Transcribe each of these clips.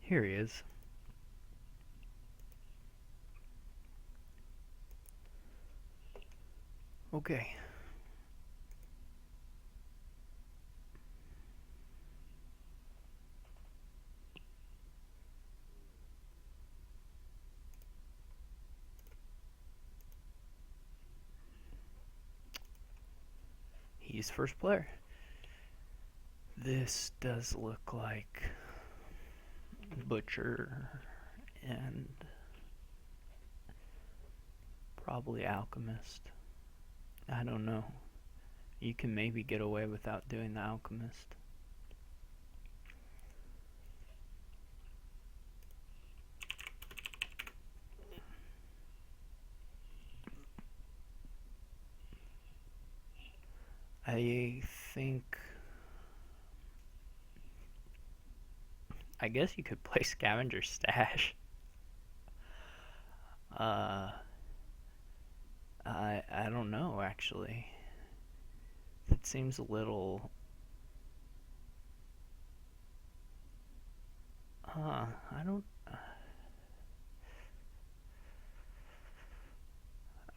Here he is. Okay. He's first player. This does look like Butcher and probably Alchemist. I don't know. You can maybe get away without doing the Alchemist. I think... I guess you could play Scavenger Stash. I don't know, actually. It seems a little... I don't...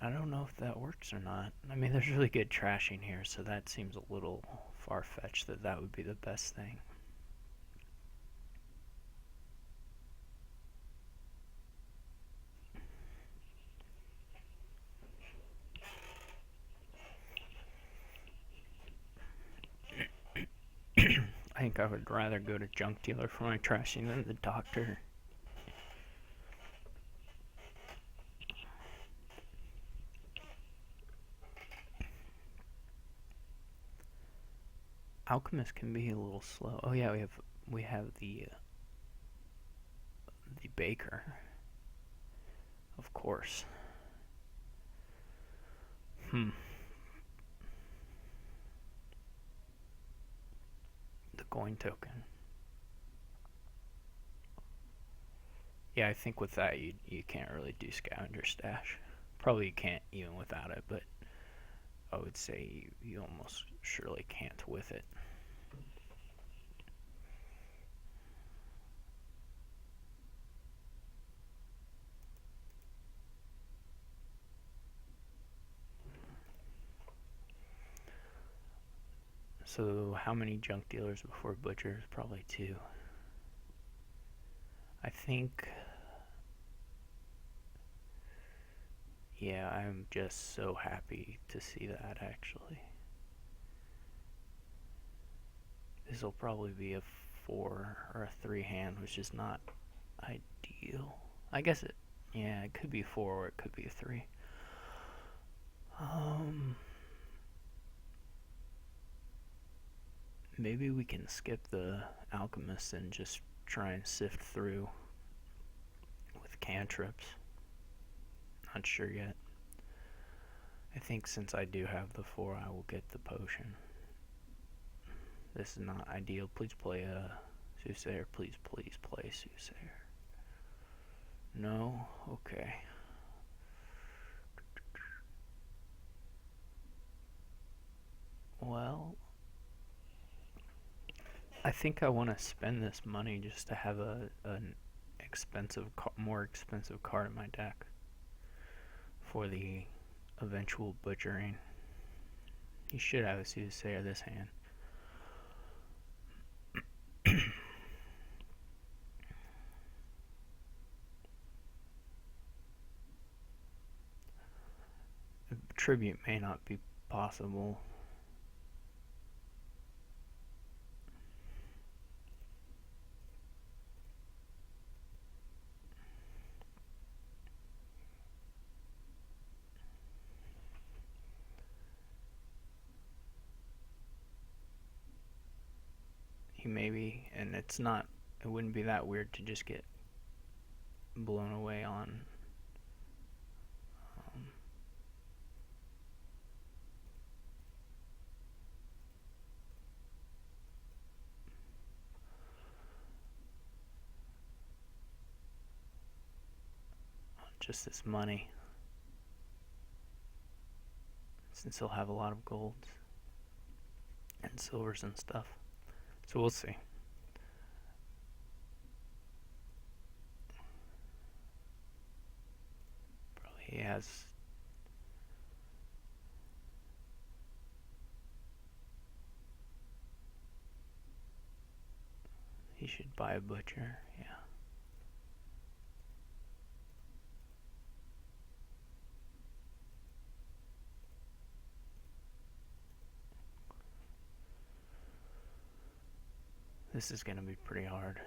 I don't know if that works or not. I mean, there's really good trashing here, so that seems a little far-fetched that that would be the best thing. I think I would rather go to junk dealer for my trashing than the doctor. Alchemist can be a little slow. Oh yeah, we have the baker, of course. The coin token. Yeah, I think with that you can't really do Scavenger Stash. Probably you can't even without it, but I would say you almost surely can't with it. So how many junk dealers before Butchers? Probably 2. I think... Yeah, I'm just so happy to see that, actually. This will probably be a 4 or a 3 hand, which is not ideal. I guess it... Yeah, it could be 4 or it could be a 3. Maybe we can skip the Alchemist and just try and sift through with cantrips. Not sure yet. I think since I do have the 4, I will get the potion. This is not ideal. Please play a Soothsayer. Please play Soothsayer. No? Okay. Well, I think I want to spend this money just to have an more expensive card in my deck for the eventual butchering. He should have a Soothsayer this hand. Tribute may not be possible. He maybe, and it wouldn't be that weird to just get blown away on just this money, since he'll have a lot of golds and silvers and stuff. So we'll see. has. He should buy a butcher, yeah. This is gonna be pretty hard.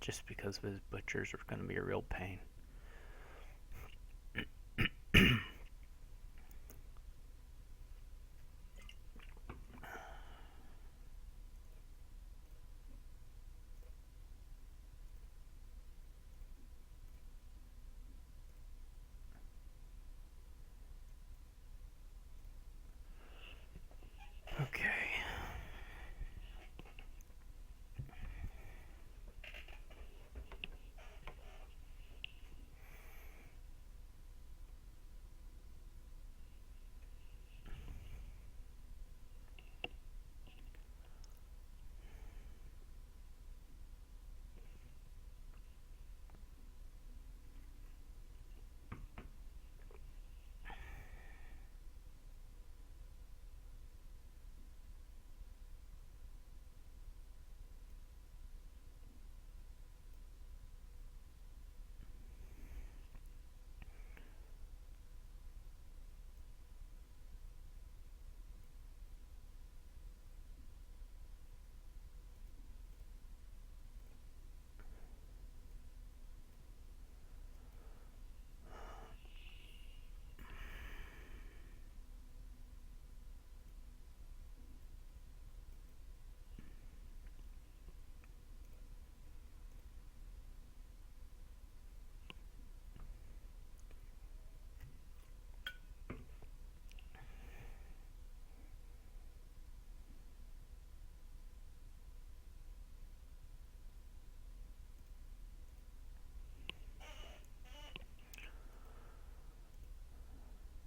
Just because of his butchers are gonna be a real pain. Okay.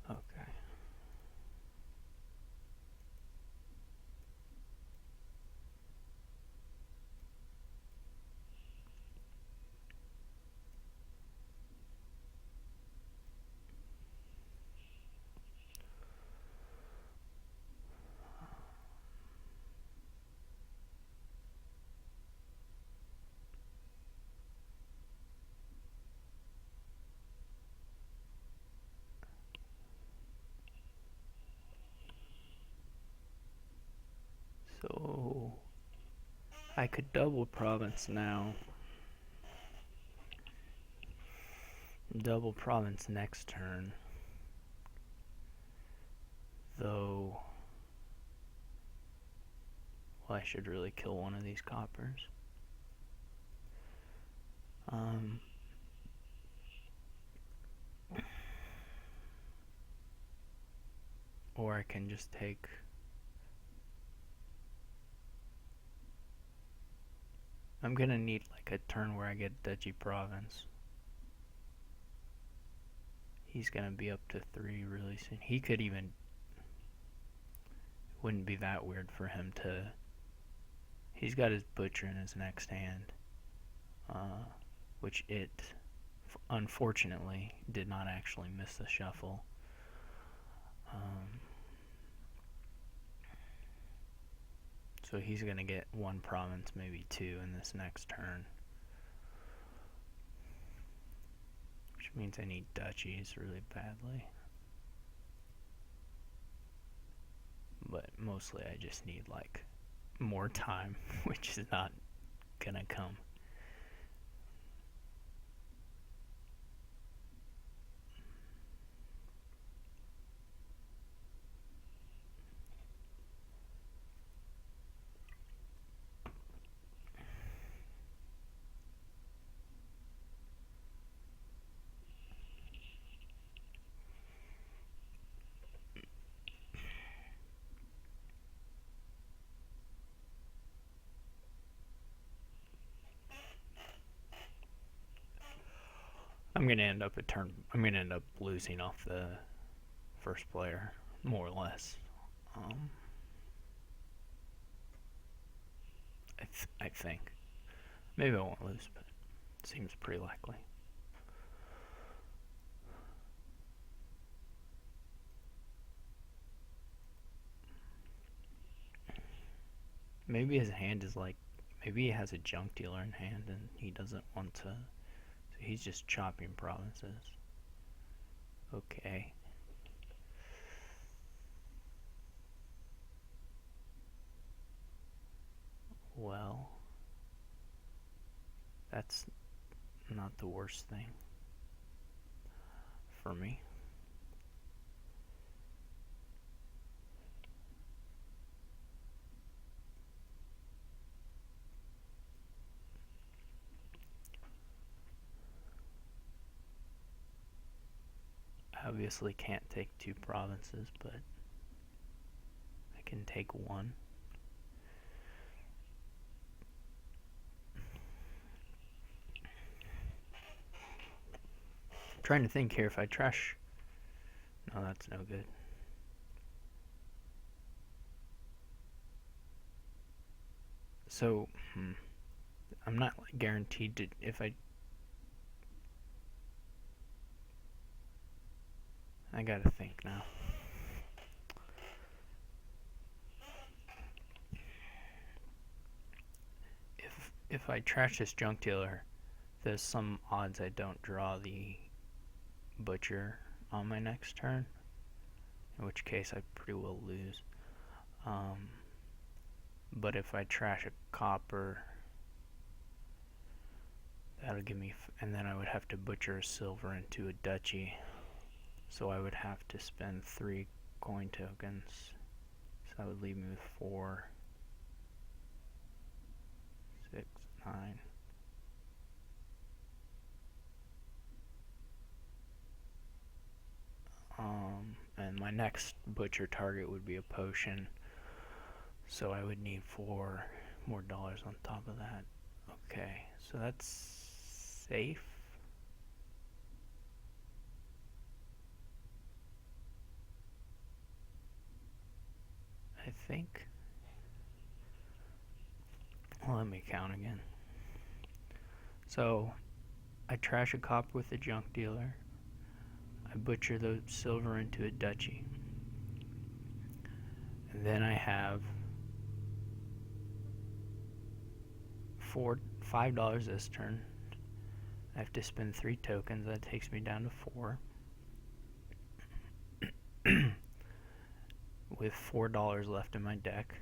Okay. So I could double province now. Double province next turn. Though, well, I should really kill one of these coppers. Or I can just take... I'm gonna need like a turn where I get Duchy Province. He's gonna be up to 3 really soon. He could even... Wouldn't be that weird for him to... He's got his butcher in his next hand. Which it, unfortunately, did not actually miss the shuffle. So he's gonna get 1 province, maybe 2 in this next turn. Which means I need duchies really badly. But mostly I just need like more time, which is not gonna come. I'm gonna end up losing off the first player, more or less. I think. Maybe I won't lose, but it seems pretty likely. Maybe his hand is like, maybe he has a junk dealer in hand and he doesn't want to, so he's just chopping provinces. Okay. Well, that's not the worst thing for me. I obviously can't take 2 provinces, but I can take 1. I'm trying to think here if I trash. No, that's no good. So, I'm not guaranteed to, if I gotta think now. If I trash this junk dealer, there's some odds I don't draw the butcher on my next turn, in which case I pretty well lose. But if I trash a copper, that'll give me, and then I would have to butcher a silver into a duchy. So I would have to spend 3 coin tokens. So that would leave me with 4, 6, 9. And my next butcher target would be a potion. So I would need 4 more dollars on top of that. Okay, so that's safe. I think. Well, let me count again. So I trash a copper with a junk dealer. I butcher the silver into a duchy. And then I have $5 this turn. I have to spend 3 tokens. That takes me down to 4. With $4 left in my deck.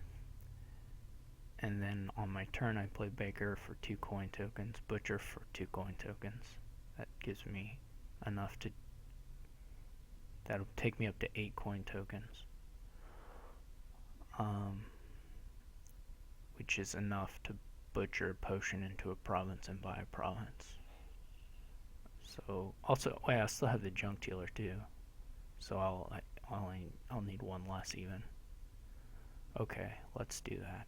And then on my turn I play Baker for 2 coin tokens, Butcher for 2 coin tokens. That gives me enough to, that'll take me up to 8 coin tokens. Which is enough to butcher a potion into a province and buy a province. So also, I still have the junk dealer too. So I'll need 1 less even. Okay, let's do that.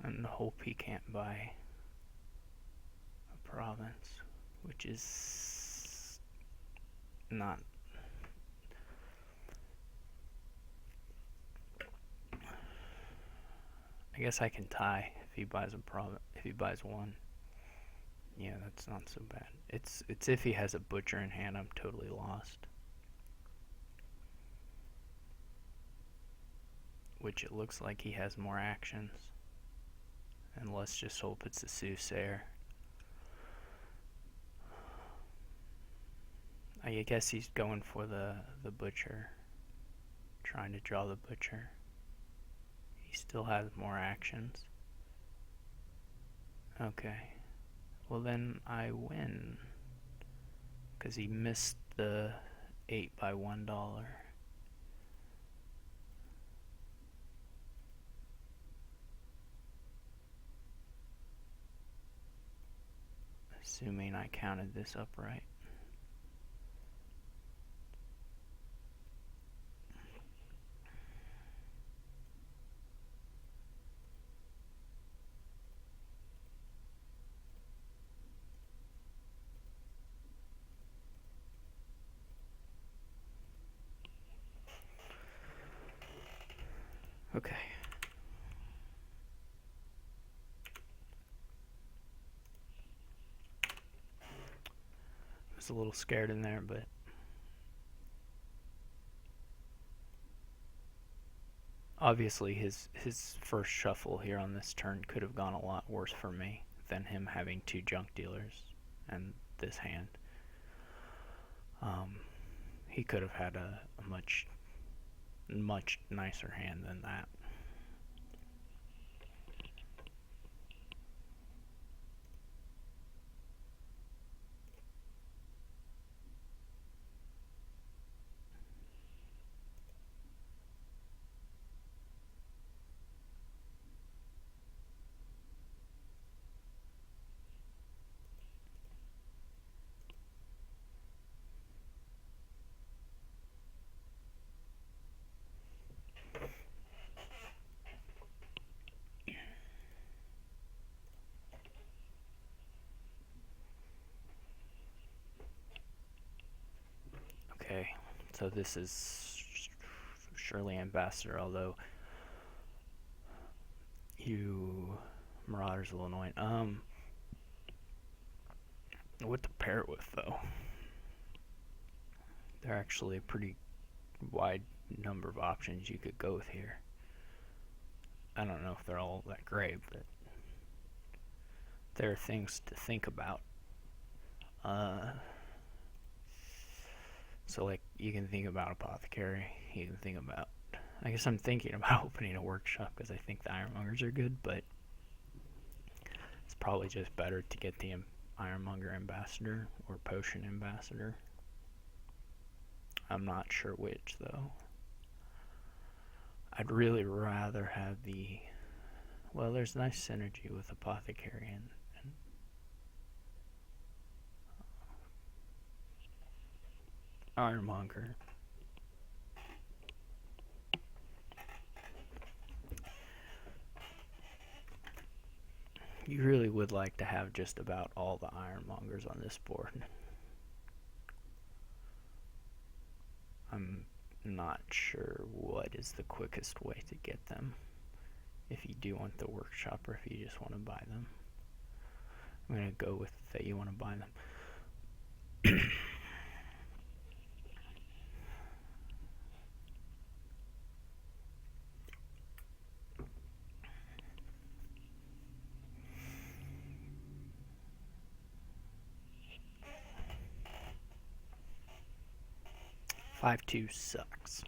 And hope he can't buy a province, which is not. I guess I can tie if he buys a province. If he buys 1, yeah, that's not so bad. It's if he has a butcher in hand, I'm totally lost. Which it looks like he has more actions. And let's just hope it's a soothsayer. I guess he's going for the butcher. Trying to draw the butcher. He still has more actions. Okay. Well then I win. Because he missed the 8 by $1. Assuming I counted this up right. Okay. I was a little scared in there, but obviously his first shuffle here on this turn could have gone a lot worse for me than him having 2 junk dealers and this hand. He could have had a much nicer hand than that. Okay, so this is surely Ambassador, although you Marauder's a little annoying. What to pair it with, though? There are actually a pretty wide number of options you could go with here. I don't know if they're all that great, but there are things to think about. So like you can think about Apothecary, you can think about, I guess I'm thinking about opening a workshop because I think the Ironmongers are good, but it's probably just better to get the Ironmonger Ambassador or Potion Ambassador. I'm not sure which though. I'd really rather have the, well, there's nice synergy with Apothecary and Ironmonger. You really would like to have just about all the Ironmongers on this board. I'm not sure what is the quickest way to get them. If you do want the workshop or if you just want to buy them. I'm going to go with that you want to buy them. 5-2 sucks.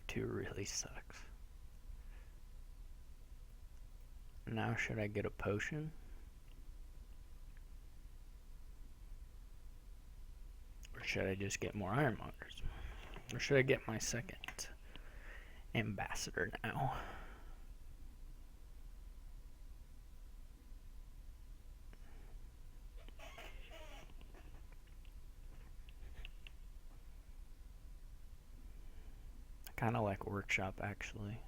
5-2 really sucks. Now should I get a potion? Or should I just get more Ironmongers? Or should I get my second Ambassador now? I kind of like Workshop actually.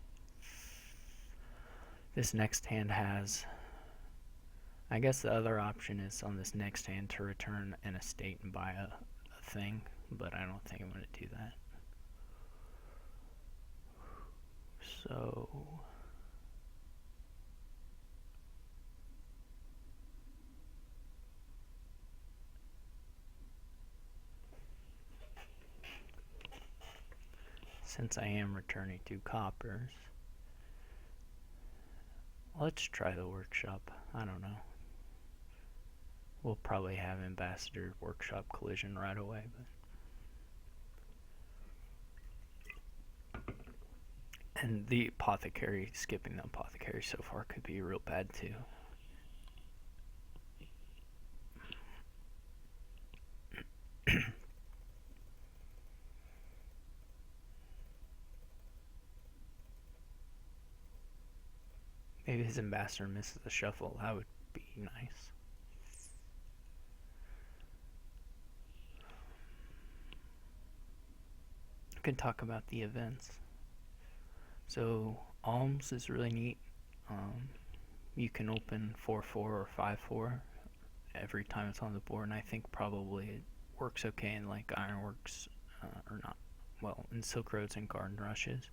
This next hand has, I guess the other option is on this next hand to return an estate and buy a thing, but I don't think I'm going to do that. So since I am returning 2 coppers, let's try the workshop. I don't know. We'll probably have Ambassador Workshop collision right away, but And the apothecary, skipping the apothecary so far could be real bad too. Maybe his ambassador misses the shuffle. That would be nice. I can talk about the events. So Alms is really neat. You can open 4-4 or 5-4 every time it's on the board, and I think probably it works okay in like Ironworks, or not, well, in Silk Roads and Garden Rushes.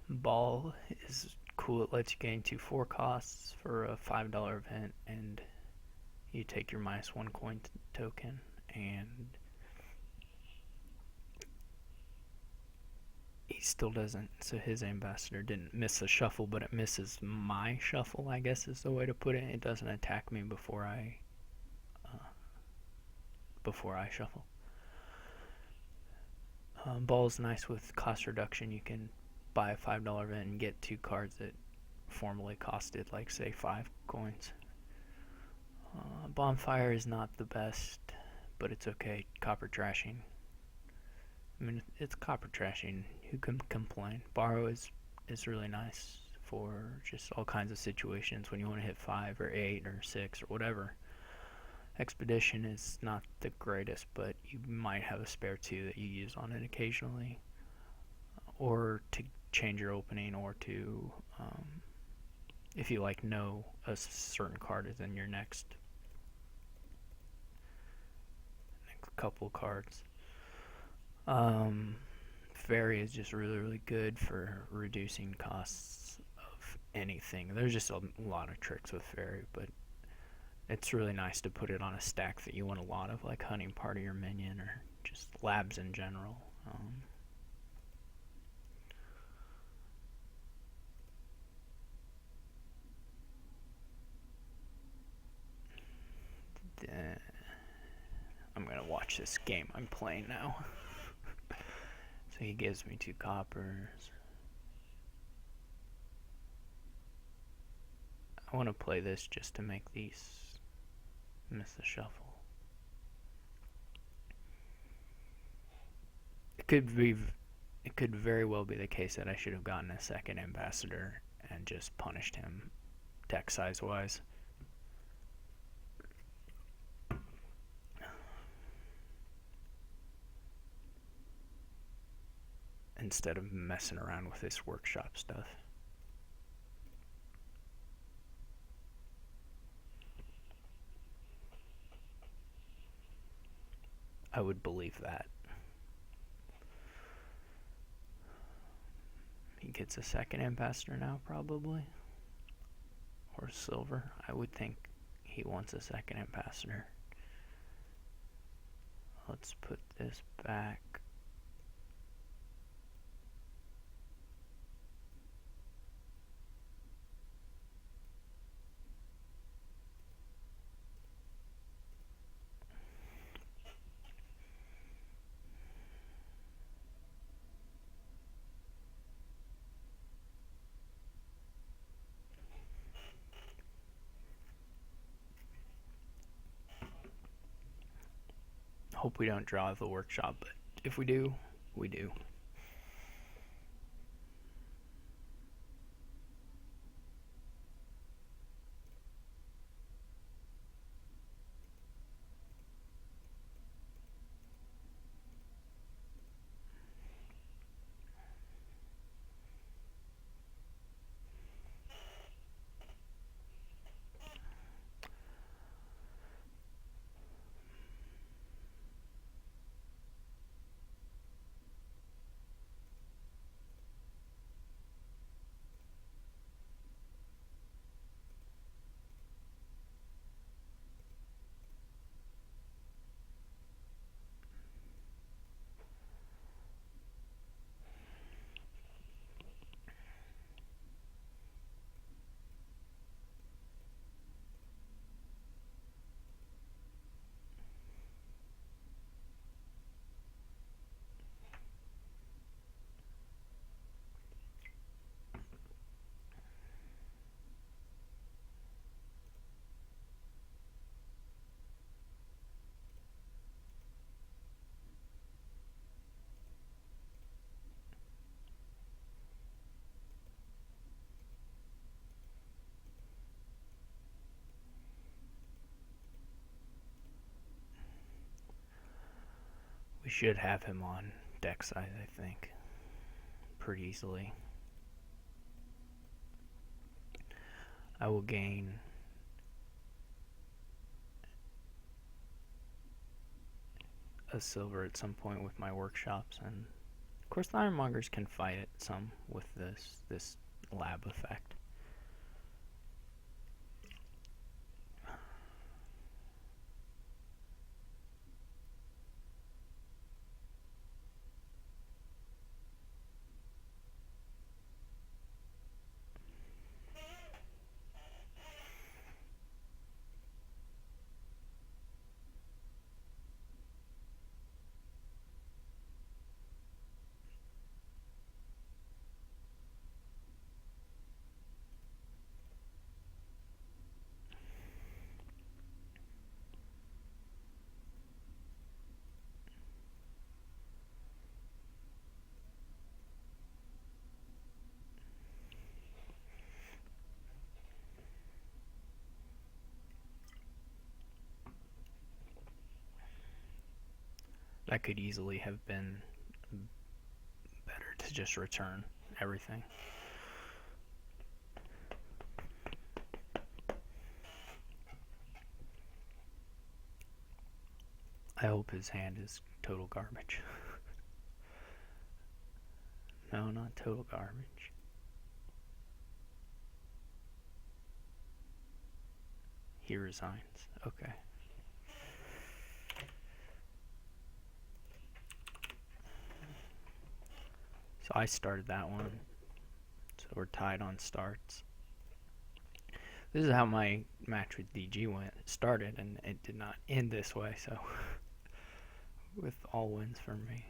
Ball is cool. It lets you gain 2-4 costs for a $5 event, and you take your -1 coin token, and he still doesn't, so his ambassador didn't miss the shuffle, but it misses my shuffle, I guess is the way to put it. It doesn't attack me before I shuffle. Ball's nice with cost reduction. You can buy a $5 event and get 2 cards that formerly costed, like, say, 5 coins. Bonfire is not the best, but it's okay. Copper trashing. I mean, it's copper trashing. Who can complain? Borrow is really nice for just all kinds of situations when you want to hit 5 or 8 or 6 or whatever. Expedition is not the greatest, but you might have a spare 2 that you use on it occasionally, or to change your opening, or to if you like know a certain card is in your next couple cards. Fairy is just really good for reducing costs of anything. There's just a lot of tricks with Fairy, but it's really nice to put it on a stack that you want a lot of, like Hunting Party or Minion, or just labs in general. I'm gonna watch this game I'm playing now. So he gives me 2 coppers. I want to play this just to make these miss the shuffle. It could very well be the case that I should have gotten a second ambassador and just punished him deck size wise. Instead of messing around with this workshop stuff. I would believe that. He gets a second ambassador now, probably. Or silver. I would think he wants a second ambassador. Let's put this back. Hope we don't draw the workshop, but if we do, we do. We should have him on deck size, I think, pretty easily. I will gain a silver at some point with my workshops, and of course the ironmongers can fight it some with this lab effect. That could easily have been better to just return everything. I hope his hand is total garbage. No, not total garbage. He resigns. Okay. So I started that one. So we're tied on starts. This is how my match with DG started, and it did not end this way, so with all wins for me.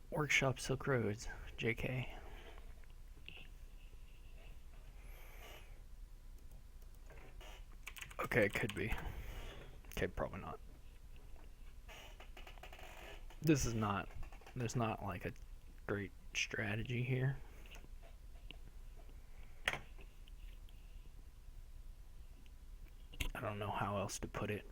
Workshop Silk Roads, JK. Okay, it could be. Okay, probably not. There's not like a great strategy here. I don't know how else to put it.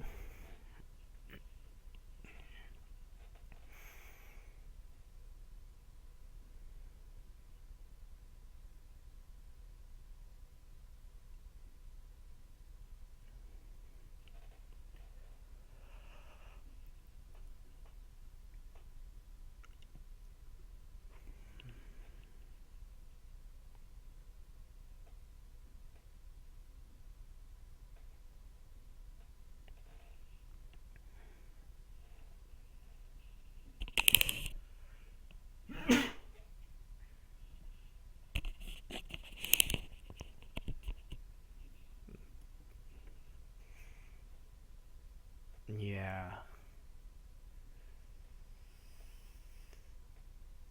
Yeah.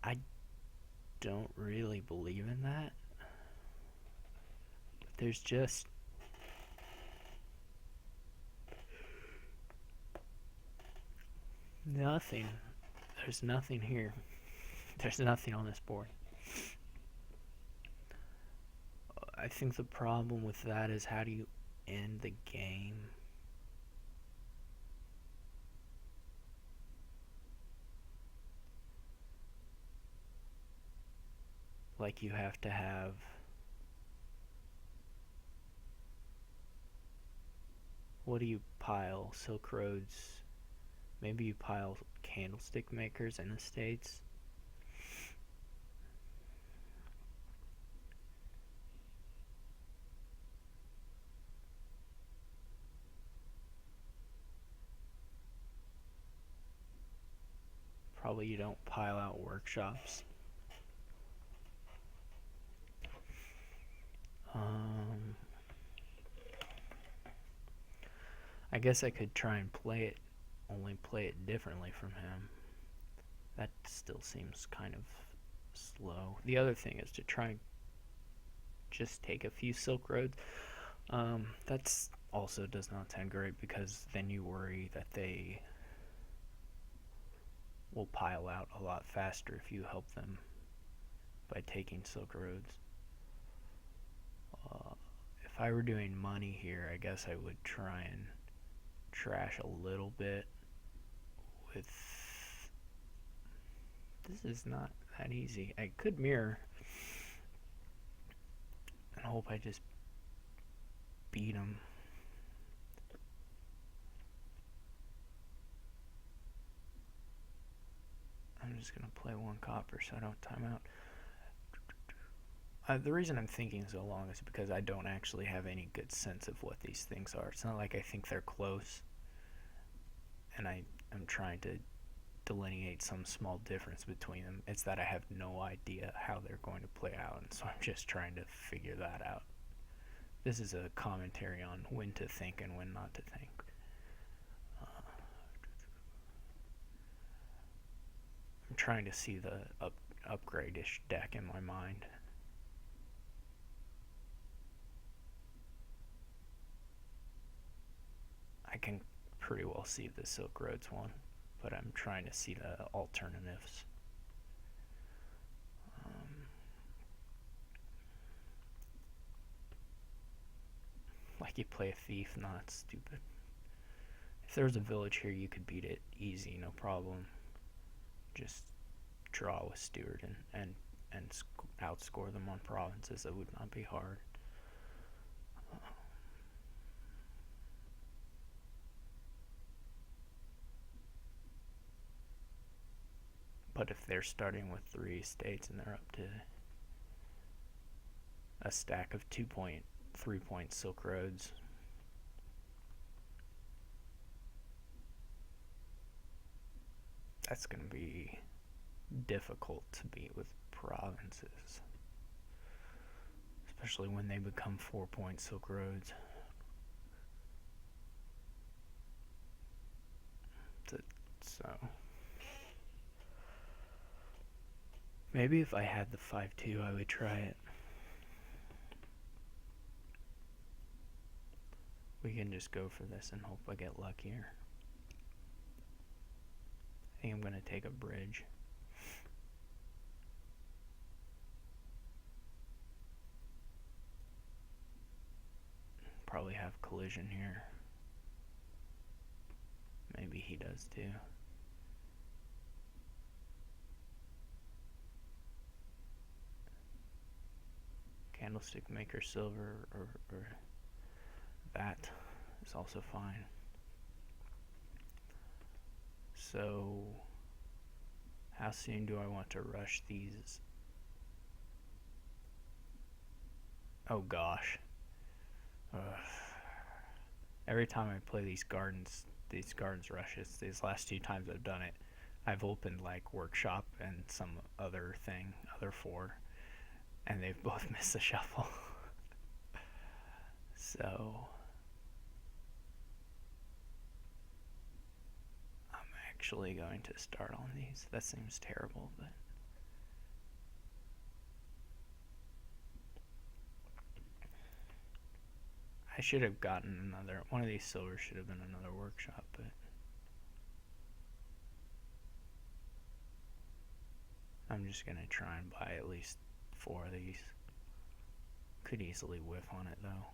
I don't really believe in that. But there's just nothing. There's nothing here. There's nothing on this board. I think the problem with that is, how do you end the game? Like, you have to have what do you pile? Silk Roads. Maybe you pile candlestick makers in the States. Probably you don't pile out workshops. guess I could try and only play it differently from him. That still seems kind of slow. The other thing is to try and just take a few Silk Roads. That's also does not sound great, because then you worry that they will pile out a lot faster if you help them by taking Silk Roads. If I were doing money here, I guess I would try and trash a little bit with... This is not that easy. I could mirror and hope I just beat him. I'm just going to play one copper so I don't time out. The reason I'm thinking so long is because I don't actually have any good sense of what these things are. It's not like I think they're close, and I'm trying to delineate some small difference between them. It's that I have no idea how they're going to play out, and so I'm just trying to figure that out. This is a commentary on when to think and when not to think. I'm trying to see the upgrade-ish deck in my mind. I can pretty well see the Silk Roads one, but I'm trying to see the alternatives. Like you play a thief, not stupid. If there was a village here, you could beat it easy, no problem. Just draw with Stewart and outscore them on provinces. That would not be hard. But if they're starting with 3 states and they're up to a stack of 2.3 Silk Roads, that's going to be difficult to beat with provinces, especially when they become 4 Silk Roads. So maybe if I had the 5-2, I would try it. We can just go for this and hope I get luckier. I think I'm going to take a bridge. Probably have collision here. Maybe he does too. Candlestick maker silver or that is also fine. So how soon do I want to rush these? Oh gosh. Every time I play these gardens rushes, these last 2 times I've done it, I've opened like workshop and some other 4, and they've both missed the shuffle. So I'm actually going to start on these. That seems terrible, but I should have gotten one of these silvers should have been another workshop, but I'm just going to try and buy at least 4 of these. Could easily whiff on it though.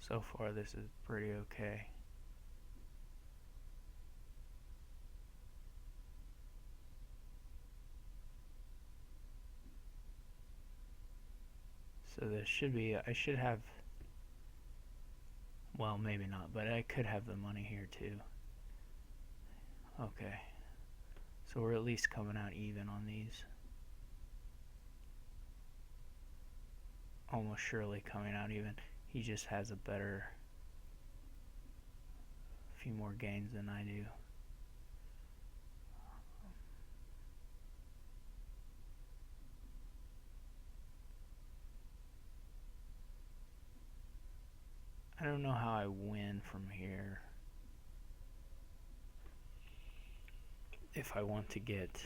So far this is pretty okay. So this should be, I should have, well maybe not, but I could have the money here too. Okay. So we're at least coming out even on these. Almost surely coming out even. He just has a better few more gains than I do. I don't know how I win from here. If I want to get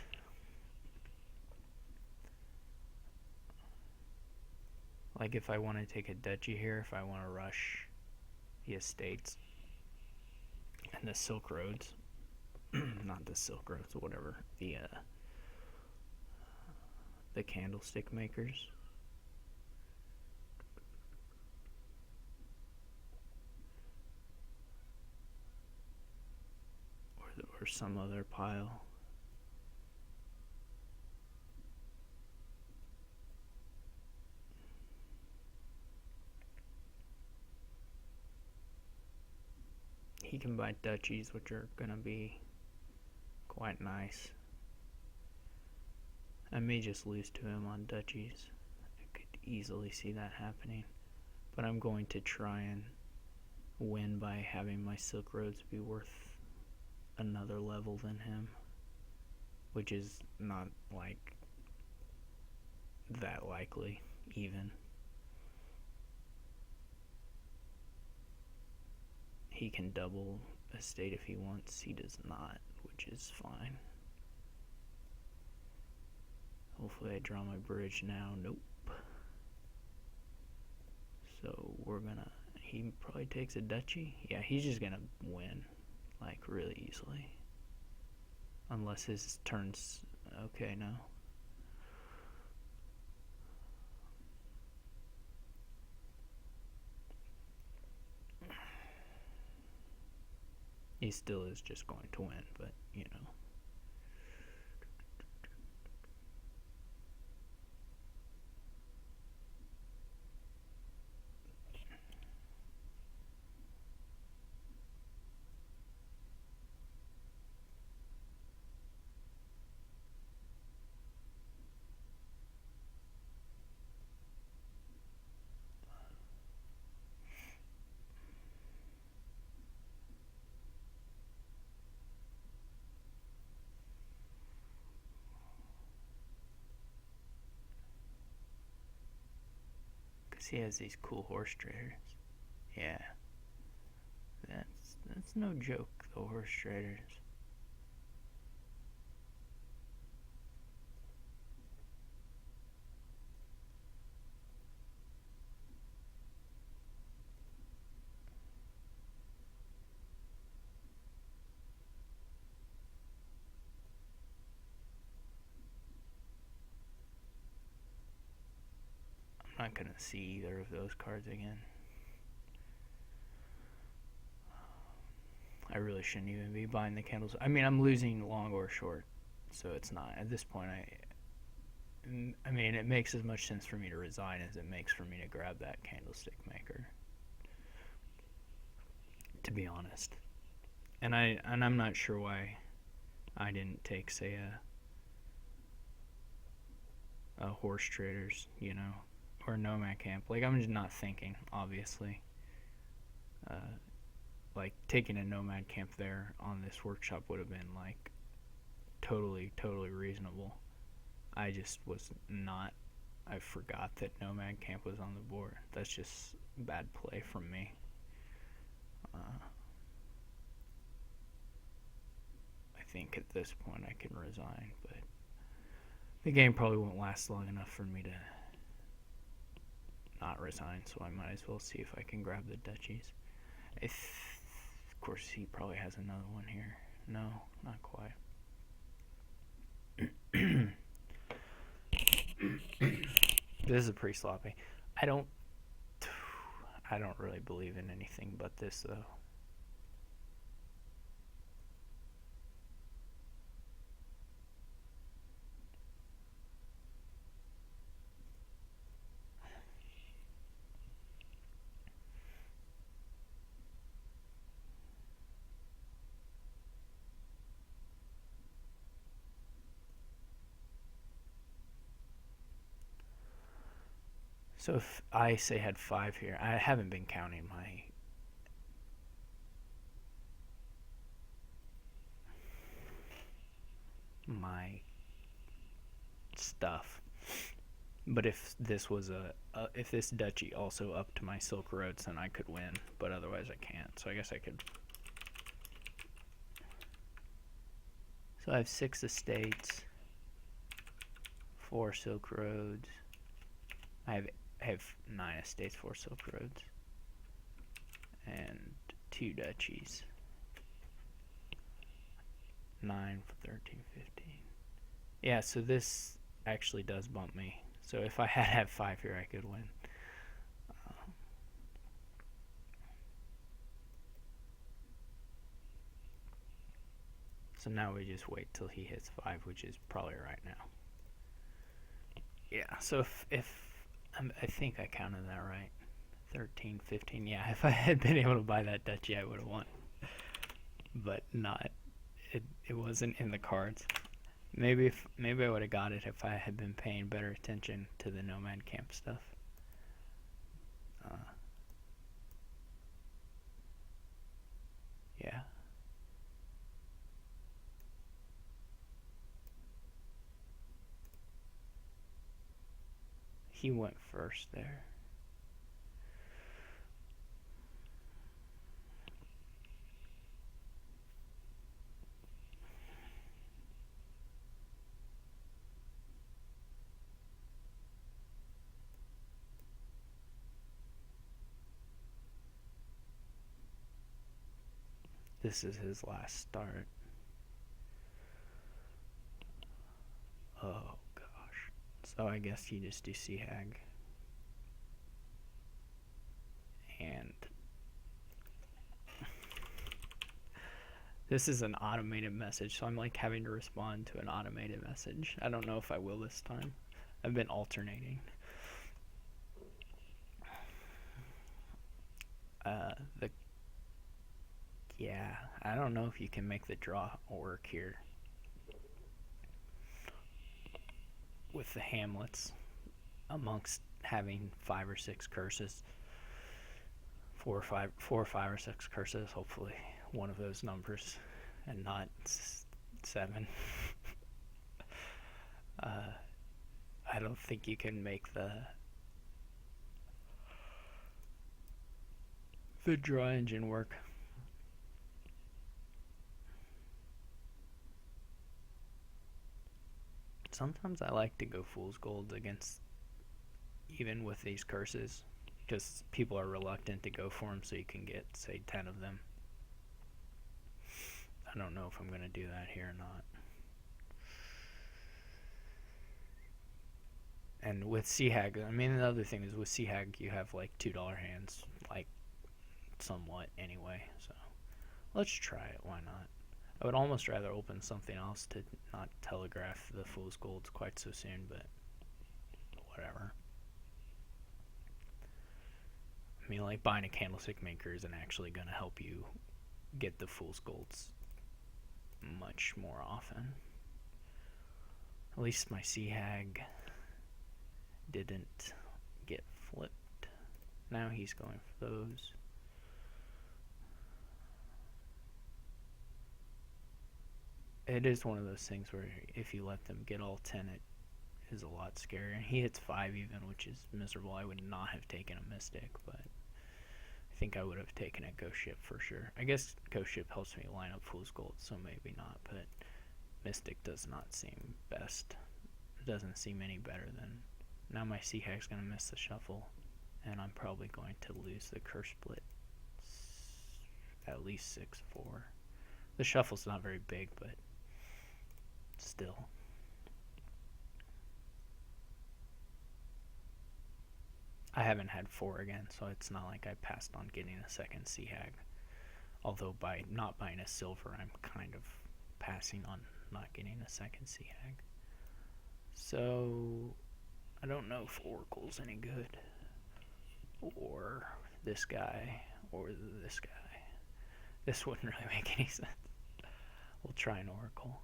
like if I want to take a duchy here, if I want to rush the estates and the Silk Roads, not the Silk Roads, whatever, the candlestick makers. Or some other pile. He can buy duchies, which are gonna be quite nice. I may just lose to him on duchies. I could easily see that happening. But I'm going to try and win by having my Silk Roads be worth another level than him, which is not like that likely even. He can double estate if he wants. He does not, which is fine. Hopefully I draw my bridge now. Nope. So we're gonna, he probably takes a duchy. Yeah, he's just gonna win like really easily, unless his turns okay now. He still is just going to win, but you know. Because he has these cool horse traders. Yeah. That's no joke, the horse traders. I'm not gonna see either of those cards again. I really shouldn't even be buying the candles. I mean, I'm losing long or short, so it's not. At this point, I mean, it makes as much sense for me to resign as it makes for me to grab that candlestick maker, to be honest. And I'm not sure why I didn't take, say, a horse traders, you know, or a nomad camp. Like, I'm just not thinking, obviously. Like, taking a nomad camp there on this workshop would have been, like, totally reasonable. I just was not. I forgot that nomad camp was on the board. That's just bad play from me. I think at this point I can resign, but the game probably won't last long enough for me to not resign, so I might as well see if I can grab the duchies. Of course, he probably has another one here. No, not quite. This is pretty sloppy. I don't really believe in anything but this, though. So if I say had 5 here, I haven't been counting my my stuff. But if this was if this duchy also upped my Silk Roads, then I could win. But otherwise, I can't. So I guess I could. So I have 6 estates, 4 Silk Roads. I have 9 estates, 4 Silk Roads, and 2 duchies. 9, 13, 15. Yeah, so this actually does bump me. So if I had 5 here, I could win. So now we just wait till he hits 5, which is probably right now. Yeah, so if I think I counted that right. 13, 15. Yeah, if I had been able to buy that duchy, I would have won. But not. It wasn't in the cards. Maybe I would have got it if I had been paying better attention to the nomad camp stuff. Yeah. He went first there. This is his last start. Oh gosh. So I guess you just do C-Hag. And this is an automated message, so I'm like having to respond to an automated message. I don't know if I will this time. I've been alternating. Yeah, I don't know if you can make the draw work here with the hamlets amongst having 5 or 6 curses. 4 or 5 or 6 curses, hopefully one of those numbers and not 7. I don't think you can make the draw engine work. Sometimes I like to go fool's gold against, even with these curses, because people are reluctant to go for them, so you can get, say, 10 of them. I don't know if I'm going to do that here or not. And with C-Hag, I mean, the other thing is with C-Hag, you have like $2 hands, like somewhat anyway, so let's try it, why not? I would almost rather open something else to not telegraph the fool's golds quite so soon, but whatever. I mean, like, buying a candlestick maker isn't actually going to help you get the fool's golds much more often. At least my C-Hag didn't get flipped. Now he's going for those. It is one of those things where if you let them get all 10, it is a lot scarier. He hits 5 even, which is miserable. I would not have taken a Mystic, but I think I would have taken a Ghost Ship for sure. I guess Ghost Ship helps me line up Fool's Gold, so maybe not, but Mystic does not seem best. It doesn't seem any better than... Now my C-Hag's going to miss the shuffle, and I'm probably going to lose the curse split. At least 6-4. The shuffle's not very big, but still. I haven't had 4 again, so it's not like I passed on getting a second C-Hag. Although by not buying a silver, I'm kind of passing on not getting a second C-Hag. So I don't know if Oracle's any good, or this guy, or this guy. This wouldn't really make any sense. We'll try an Oracle.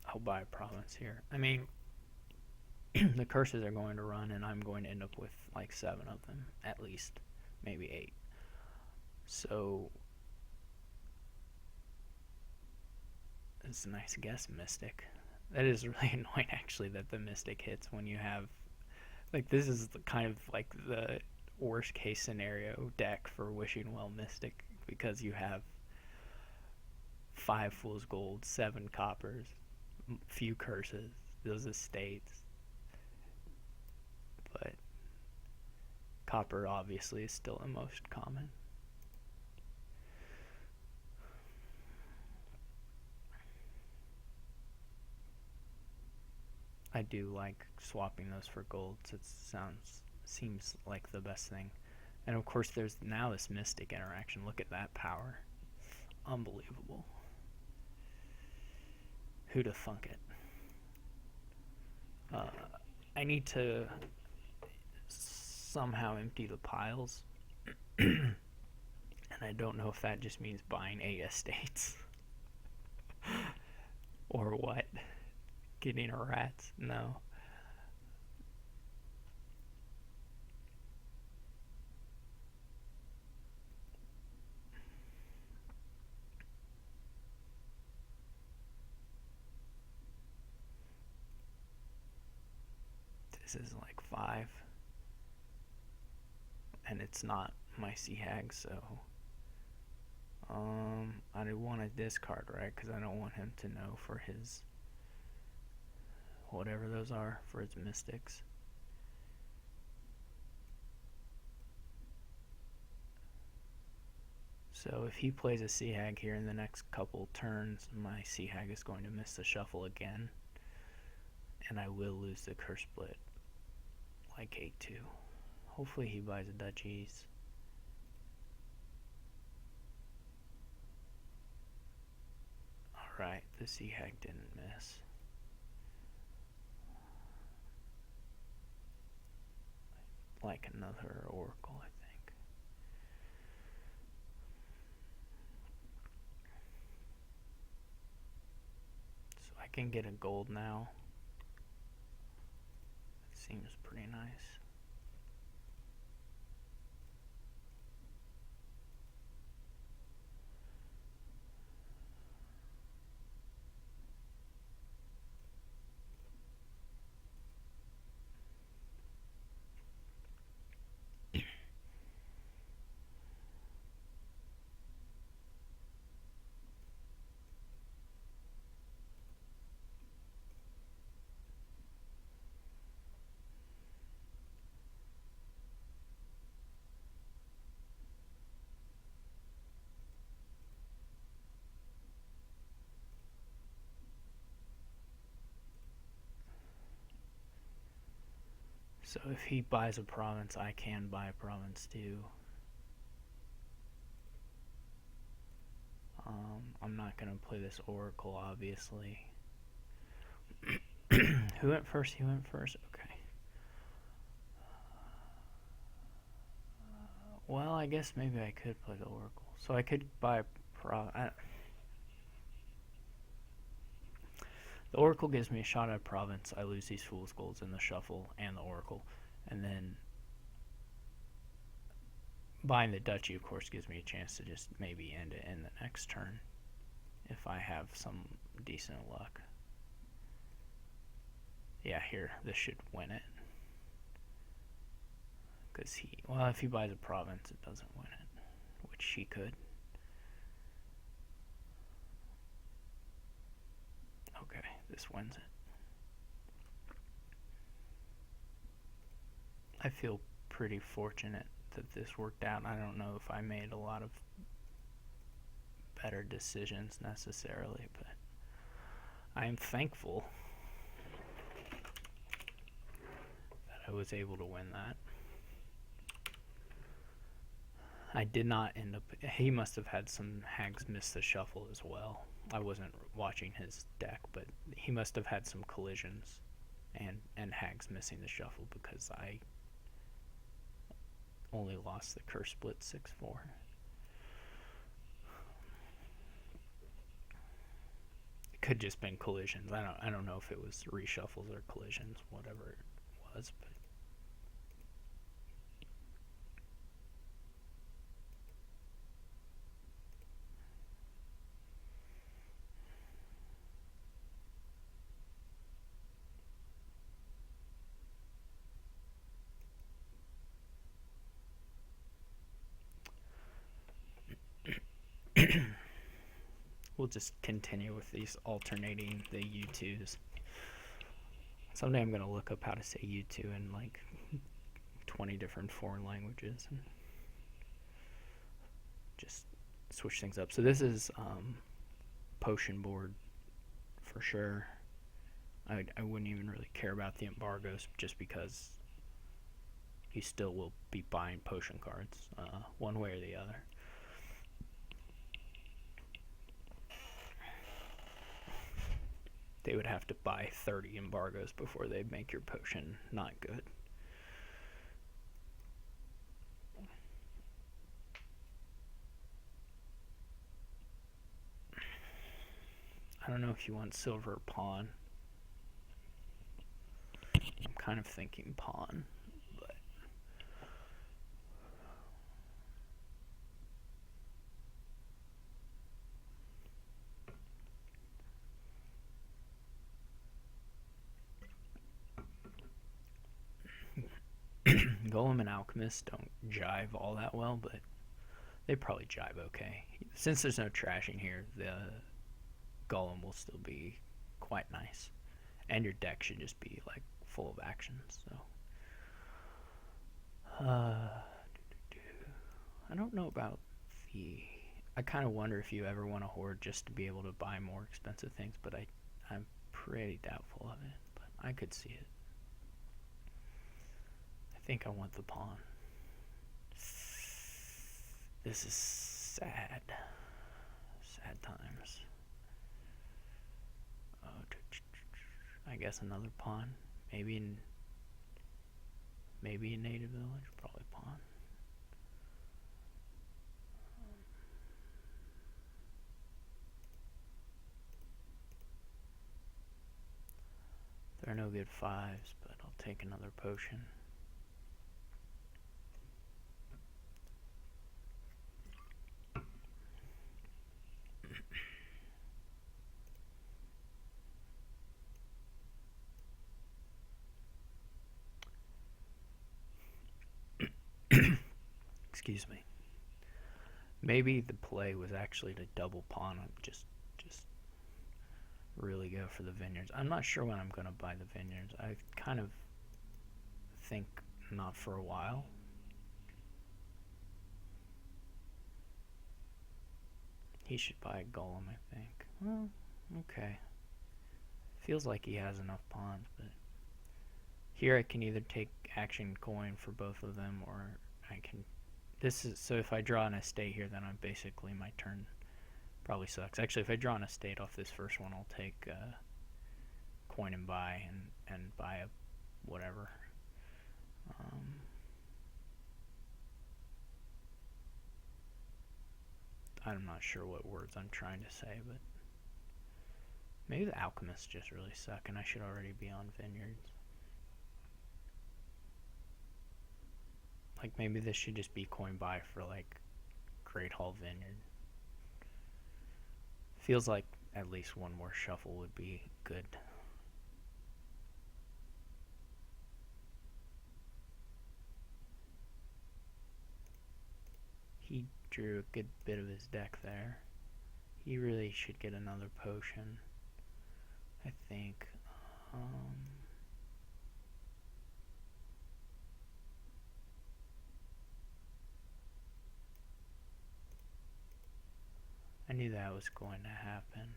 I'll buy a province here. I mean, the curses are going to run, and I'm going to end up with like 7 of them, at least, maybe 8. So It's a nice guess, Mystic. That is really annoying, actually, that the Mystic hits when you have... Like, this is kind of like the worst case scenario deck for Wishing Well Mystic, because you have 5 Fool's Gold, 7 Coppers, few Curses, those estates. But Copper obviously is still the most common. I do like swapping those for golds. It seems like the best thing. And of course there's now this Mystic interaction. Look at that power. Unbelievable. Who'da thunk it? I need to somehow empty the piles. And I don't know if that just means buying 8 estates. Or what? Getting a rats? No. This is like 5. And it's not my Sea Hag, so... I want to discard, right? Because I don't want him to know for his... whatever those are, for his Mystics. So if he plays a Sea Hag here in the next couple turns, my Sea Hag is going to miss the shuffle again. And I will lose the curse split like 8-2. Hopefully he buys a Duchies. Alright, the Sea Hag didn't miss. Like another Oracle, I think. So I can get a gold now. Seems pretty nice. So if he buys a province, I can buy a province too. I'm not going to play this Oracle, obviously. Who went first? He went first? Okay. Well, I guess maybe I could play the Oracle. So I could buy a province. The Oracle gives me a shot at a province. I lose these Fool's Golds in the shuffle and the Oracle. And then buying the Duchy, of course, gives me a chance to just maybe end it in the next turn if I have some decent luck. Yeah, here, this should win it. Because well, if he buys a province, it doesn't win it, which he could. Okay, this wins it. I feel pretty fortunate that this worked out. I don't know if I made a lot of better decisions necessarily, but I am thankful that I was able to win that. I did not end up... He must have had some hags miss the shuffle as well. I wasn't watching his deck, but he must have had some collisions and hags missing the shuffle, because I only lost the curse split 6-4. It could just been collisions. I don't know if it was reshuffles or collisions, whatever it was, but we'll just continue with these alternating the U2s. Someday I'm going to look up how to say U2 in like 20 different foreign languages and just switch things up. So this is potion board for sure. I wouldn't even really care about the embargoes just because you still will be buying potion cards one way or the other. They would have to buy 30 embargoes before they'd make your potion not good. I don't know if you want silver or pawn. I'm kind of thinking pawn, but Golem and Alchemist don't jive all that well, but they probably jive okay. Since there's no trashing here, the Golem will still be quite nice. And your deck should just be like full of actions, so. I don't know about the... I kind of wonder if you ever want to hoard just to be able to buy more expensive things, but I'm pretty doubtful of it, but I could see it. I think I want the pawn. This is sad. Sad times. Oh, I guess another pawn. Maybe in native village. Probably pawn. There are no good fives, but I'll take another potion. Excuse me. Maybe the play was actually to double pawn him, just really go for the vineyards. I'm not sure when I'm going to buy the vineyards. I kind of think not for a while. He should buy a golem, I think. Well, okay. Feels like he has enough pawns, but here I can either take action coin for both of them, or I can... This is... So if I draw an estate here, then I'm basically... My turn probably sucks. Actually, if I draw an estate off this first one, I'll take coin and buy, and buy a whatever. I'm not sure what words I'm trying to say, but maybe the alchemists just really suck and I should already be on vineyards. Like maybe this should just be coin buy for like Great Hall Vineyard. Feels like at least one more shuffle would be good. He drew a good bit of his deck there. He really should get another potion, I think. I knew that was going to happen.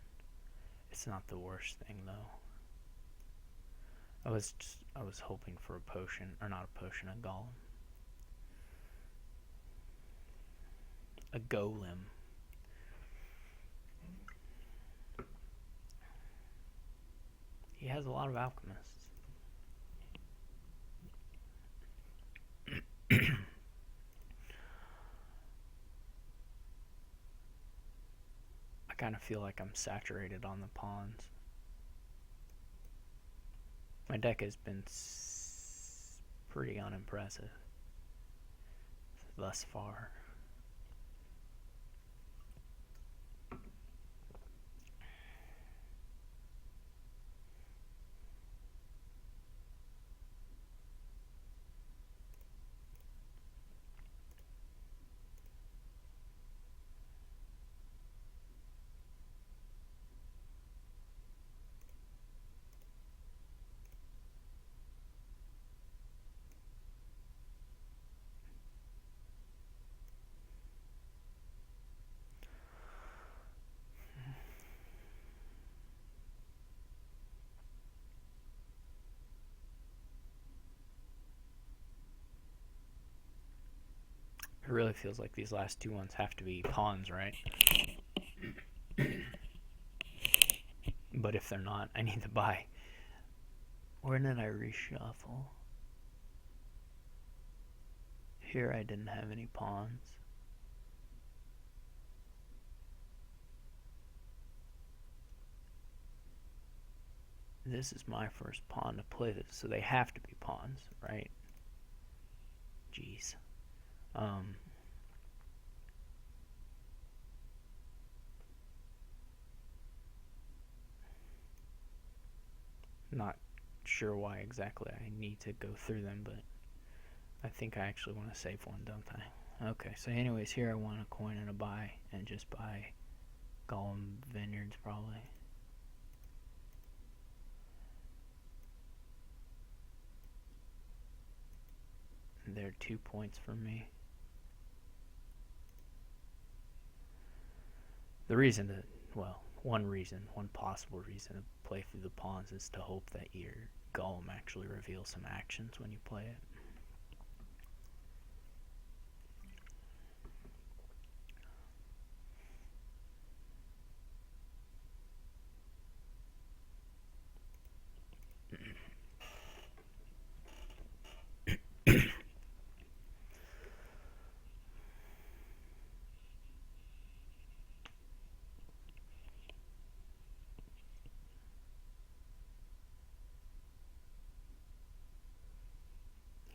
It's not the worst thing though. I was hoping for a potion, or not a potion, a golem. A golem. He has a lot of alchemists. I kind of feel like I'm saturated on the pawns. My deck has been pretty unimpressive thus far. really feels like these last two ones have to be pawns, right? But if they're not, I need to buy. Where did I reshuffle? Here I didn't have any pawns. This is my first pawn to play this, so they have to be pawns, right? Jeez. Not sure why exactly I need to go through them, but I think I actually want to save one, don't I? Okay, so anyways, here I want a coin and a buy, and just buy Gollum Vineyards probably. They're 2 points for me. The reason to, well, one possible reason to play through the pawns is to hope that your Gollum actually reveals some actions when you play it.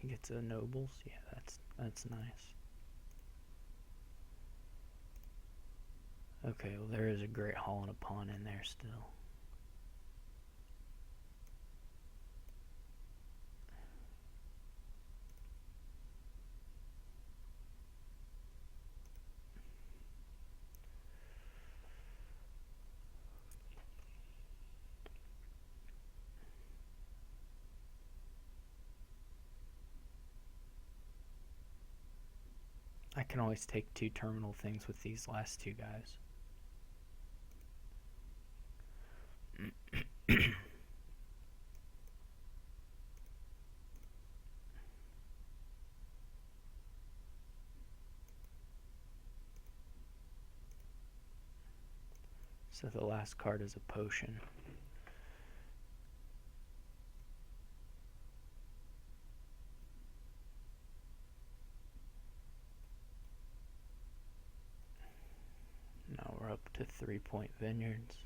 He gets a nobles. Yeah, that's nice. Okay, well there is a Great Hall and a pawn in there still. I can always take 2 terminal things with these last 2 guys. So the last card is a potion. Now we're up to 3-point vineyards.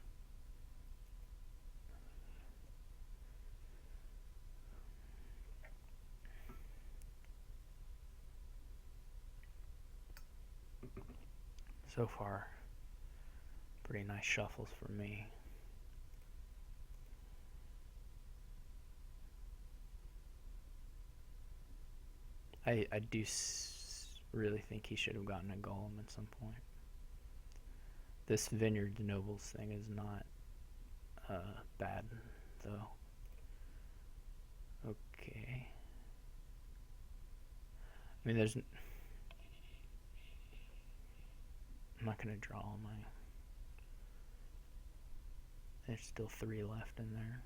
So far, pretty nice shuffles for me. I do really think he should have gotten a Golem at some point. This Vineyard Nobles thing is not bad, though. Okay. I mean, I'm not going to draw all my... There's still 3 left in there.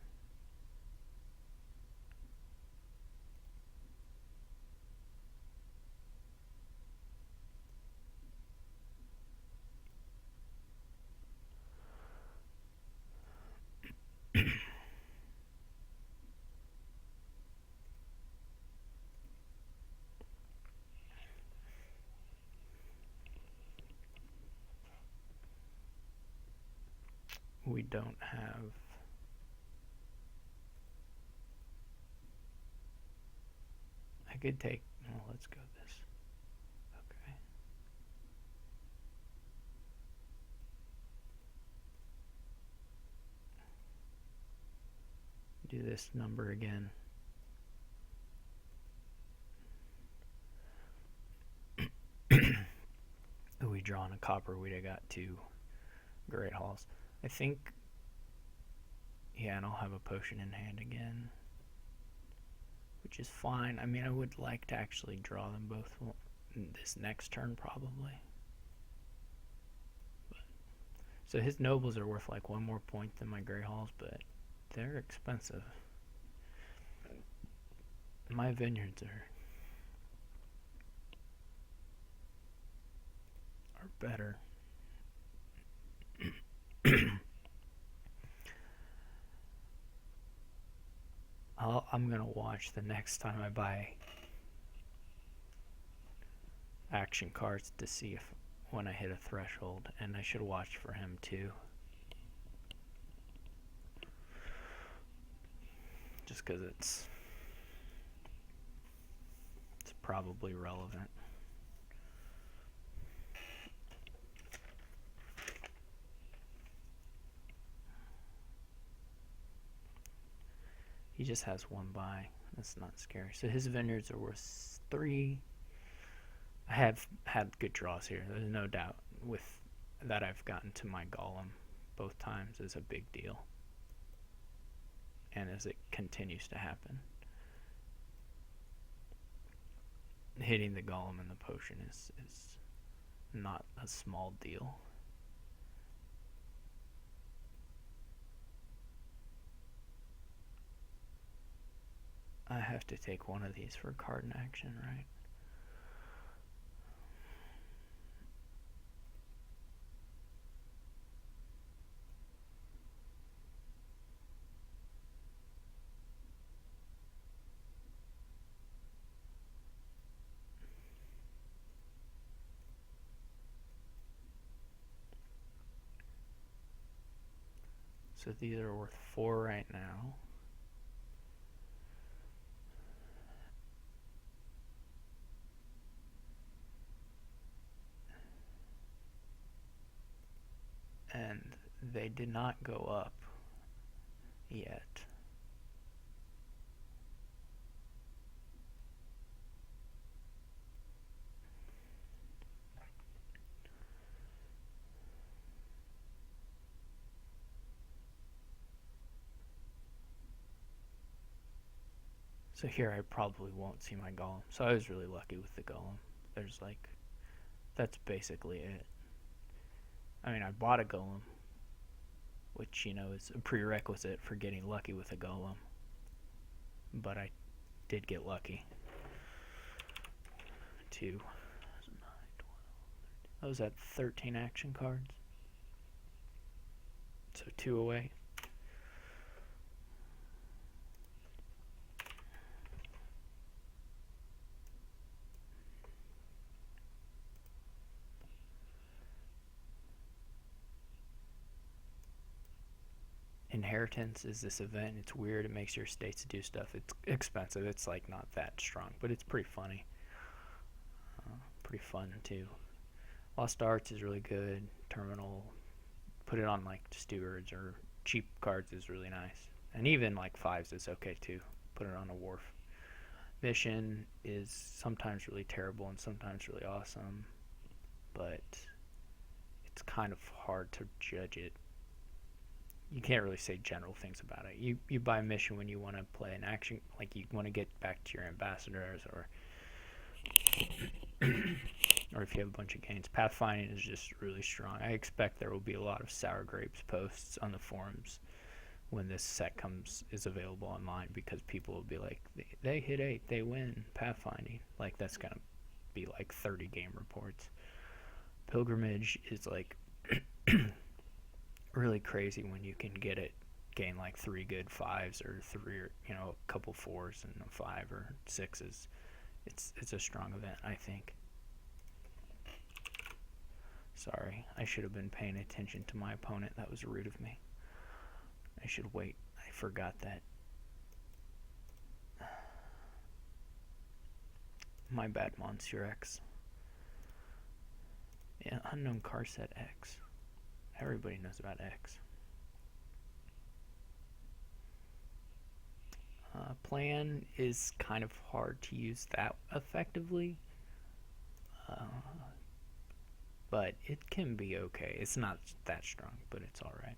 We don't have... I could take... Well, let's go this. Okay. Do this number again. We draw on a copper, we'd have got 2 Great Halls. I think... Yeah, and I'll have a potion in hand again, which is fine. I mean, I would like to actually draw them both this next turn, probably. But, so his nobles are worth like 1 more point than my Grey Halls, but they're expensive. My vineyards are... better. I'm gonna watch the next time I buy action cards to see if when I hit a threshold, and I should watch for him too. Just because it's probably relevant. He just has one buy. That's not scary. So his vineyards are worth 3. I have had good draws here. There's no doubt with that I've gotten to my golem both times is a big deal. And as it continues to happen, hitting the golem and the potion is not a small deal. I have to take one of these for card in action, right? So these are worth 4 right now. And they did not go up yet. So here I probably won't see my golem. So I was really lucky with the golem. There's like, that's basically it. I mean, I bought a golem, which, you know, is a prerequisite for getting lucky with a golem. But I did get lucky. 2. I was at 13 action cards. So 2 away. Inheritance is this event. It's weird. It makes your states do stuff. It's expensive. It's like not that strong, but it's pretty funny. Pretty fun too. Lost Arts is really good. Terminal, put it on like stewards or cheap cards is really nice. And even like 5s is okay too. Put it on a wharf. Mission is sometimes really terrible and sometimes really awesome, but it's kind of hard to judge it. You can't really say general things about it. You buy a mission when you want to play an action, like you want to get back to your ambassadors, or or if you have a bunch of gains. Pathfinding is just really strong. I expect there will be a lot of sour grapes posts on the forums when this set is available online, because people will be like, they hit 8, they win pathfinding. Like that's gonna be like 30 game reports. Pilgrimage is like really crazy when you can gain like 3 good 5s or 3, or, you know, a couple 4s and a 5 or 6s. It's a strong event, I think. Sorry, I should have been paying attention to my opponent. That was rude of me. I should wait. I forgot that. My bad, Monsieur X. Yeah, unknown car set X. Everybody knows about X. Plan is kind of hard to use that effectively, but it can be okay. It's not that strong, but it's alright.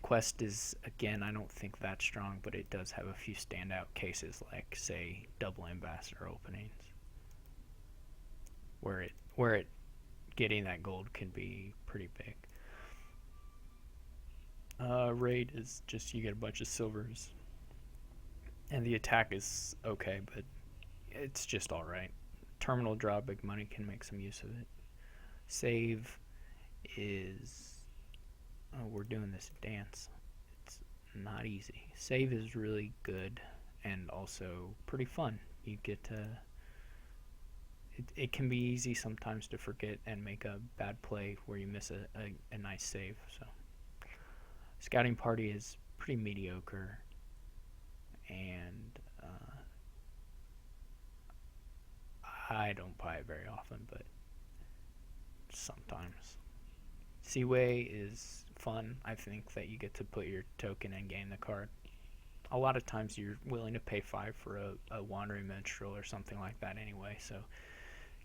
Quest is, again, I don't think that strong, but it does have a few standout cases, like, say, double ambassador openings, where it getting that gold can be pretty big. Raid is just you get a bunch of silvers, and the attack is okay, but it's just alright. terminal draw big money can make some use of it. Save is, oh, we're doing this dance. It's not easy. Save is really good and also pretty fun. You get to, it can be easy sometimes to forget and make a bad play where you miss a nice save. So Scouting Party is pretty mediocre, and I don't buy it very often, but sometimes. Seaway is fun. I think that you get to put your token and gain the card. A lot of times you're willing to pay 5 for a Wandering Minstrel or something like that anyway, so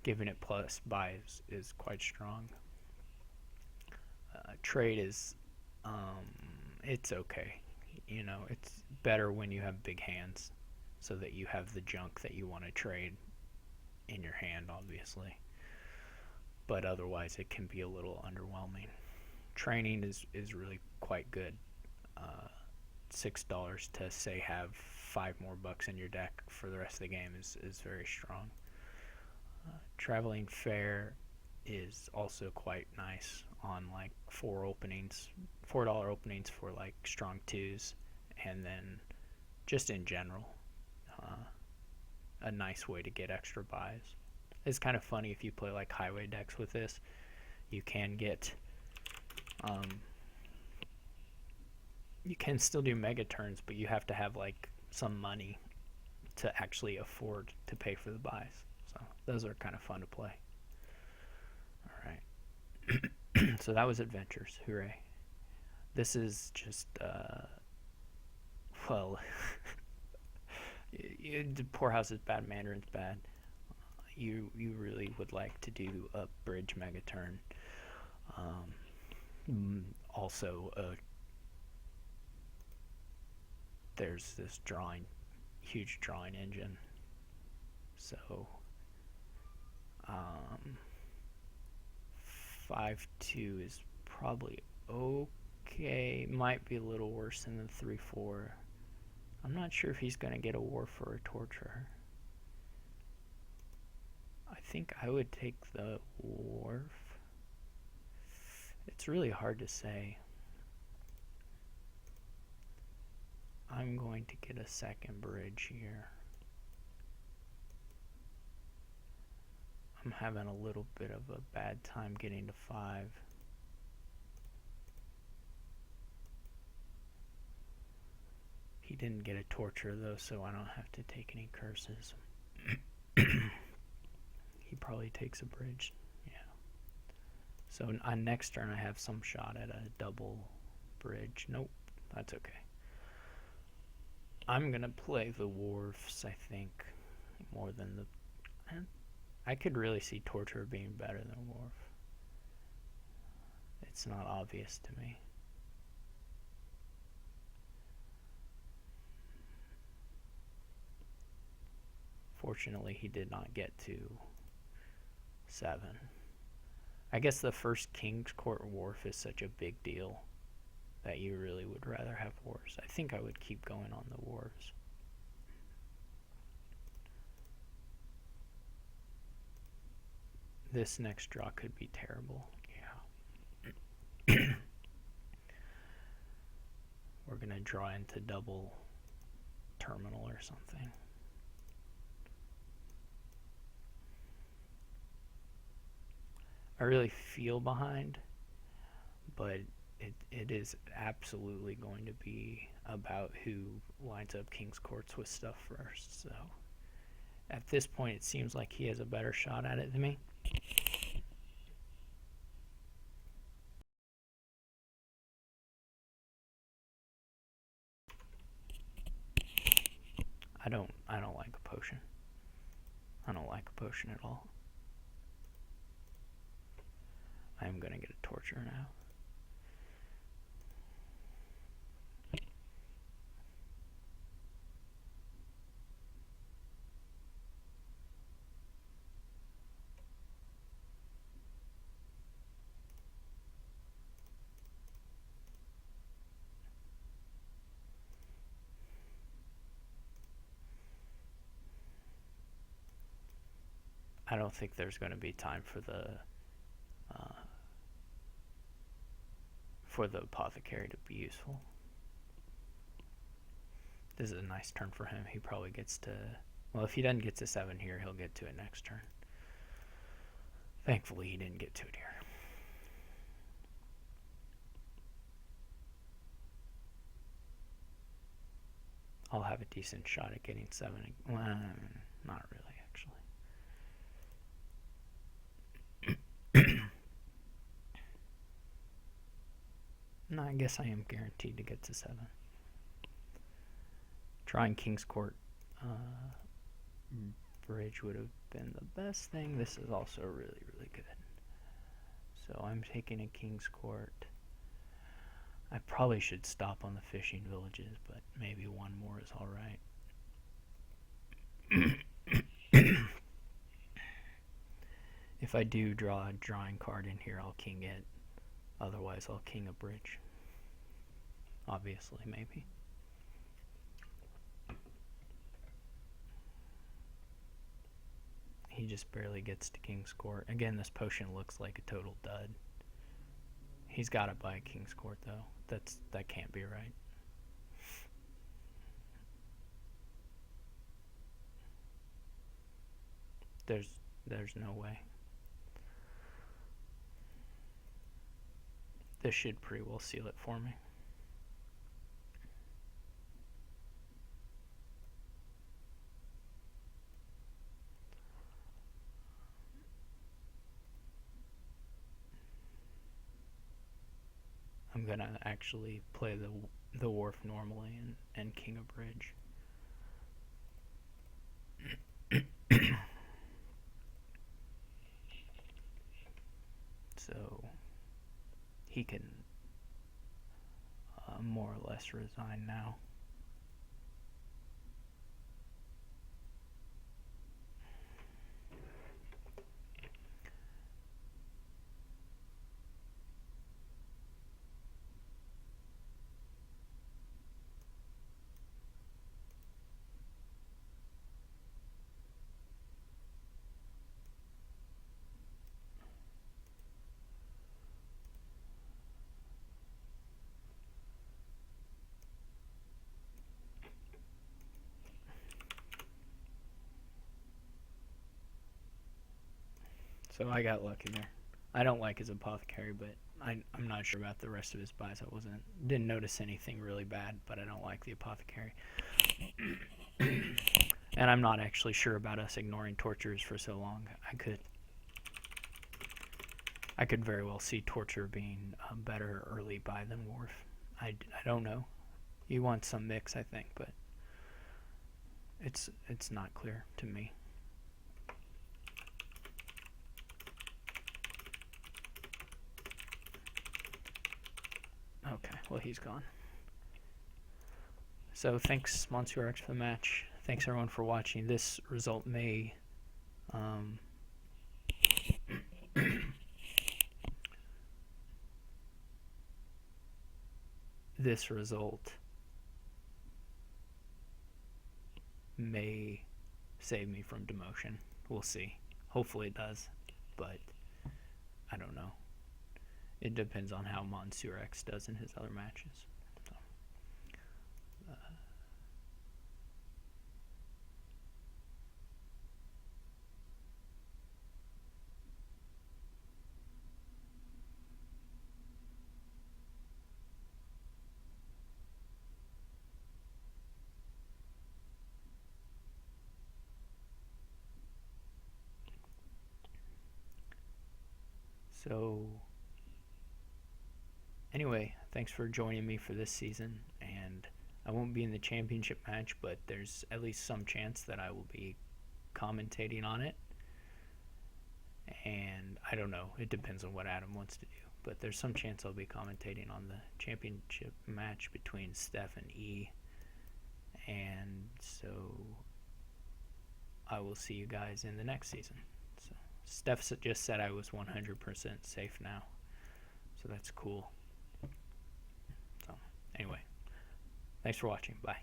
giving it plus buy is quite strong. Trade is, it's okay. You know, it's better when you have big hands so that you have the junk that you want to trade in your hand, obviously. But otherwise it can be a little underwhelming. Training is really quite good. $6 to say have 5 more bucks in your deck for the rest of the game is very strong. Traveling Fair is also quite nice on like $4 openings for like strong 2s, and then just in general a nice way to get extra buys. It's kind of funny if you play like highway decks with this, you can get you can still do mega turns, but you have to have like some money to actually afford to pay for the buys. So those are kind of fun to play. Alright. So that was Adventures. Hooray. This is just well Poorhouse is bad, Mandarin's bad. You really would like to do a bridge mega turn. Also there's this huge drawing engine, so 5-2 is probably okay. Might be a little worse than the 3-4. I'm not sure if he's gonna get a Wharf or a Torturer. I think I would take the Wharf. It's really hard to say. I'm going to get a second bridge here. I'm having a little bit of a bad time getting to 5. He didn't get a Torture though, so I don't have to take any curses. He probably takes a bridge. Yeah. So on next turn I have some shot at a double bridge. Nope, that's okay. I'm gonna play the Wharfs, I think, more than the... I could really see Torture being better than Wharf. It's not obvious to me. Fortunately, he did not get to 7. I guess the first King's Court Wharf is such a big deal that you really would rather have Wharfs. I think I would keep going on the Wharfs. This next draw could be terrible. Yeah. We're going to draw into double terminal or something. I really feel behind, but it is absolutely going to be about who lines up King's Courts with stuff first. So at this point, it seems like he has a better shot at it than me. I don't like a potion. I don't like a potion at all. I'm gonna get a Torture now. I don't think there's going to be time for the apothecary to be useful. This is a nice turn for him. He probably gets to... Well, if he doesn't get to 7 here, he'll get to it next turn. Thankfully, he didn't get to it here. I'll have a decent shot at getting 7. Well, not really, actually. No, I guess I am guaranteed to get to 7. Drawing King's Court bridge would have been the best thing. This is also really, really good. So I'm taking a King's Court. I probably should stop on the fishing villages, but maybe one more is alright. If I do draw a drawing card in here, I'll king it. Otherwise, I'll king a bridge. Obviously, maybe. He just barely gets to King's Court. Again, this potion looks like a total dud. He's got it by King's Court, though. That can't be right. There's no way. This should pretty well seal it for me. I'm gonna actually play the wharf normally and king a bridge. So he can more or less resign now. So I got lucky there. I don't like his apothecary, but I'm not sure about the rest of his buys. Didn't notice anything really bad, but I don't like the apothecary. And I'm not actually sure about us ignoring tortures for so long. I could very well see torture being a better early buy than wharf. I don't know. You want some mix, I think, but it's not clear to me. Okay, well, he's gone. So thanks, Monsieur X, for the match. Thanks, everyone, for watching. This result may... this result may save me from demotion. We'll see. Hopefully it does, but I don't know. It depends on how Monsieur X does in his other matches. So anyway, thanks for joining me for this season, and I won't be in the championship match, but there's at least some chance that I will be commentating on it. And I don't know, it depends on what Adam wants to do, but there's some chance I'll be commentating on the championship match between Steph and E. And so I will see you guys in the next season. So Steph just said I was 100% safe now, so that's cool. So anyway, thanks for watching. Bye.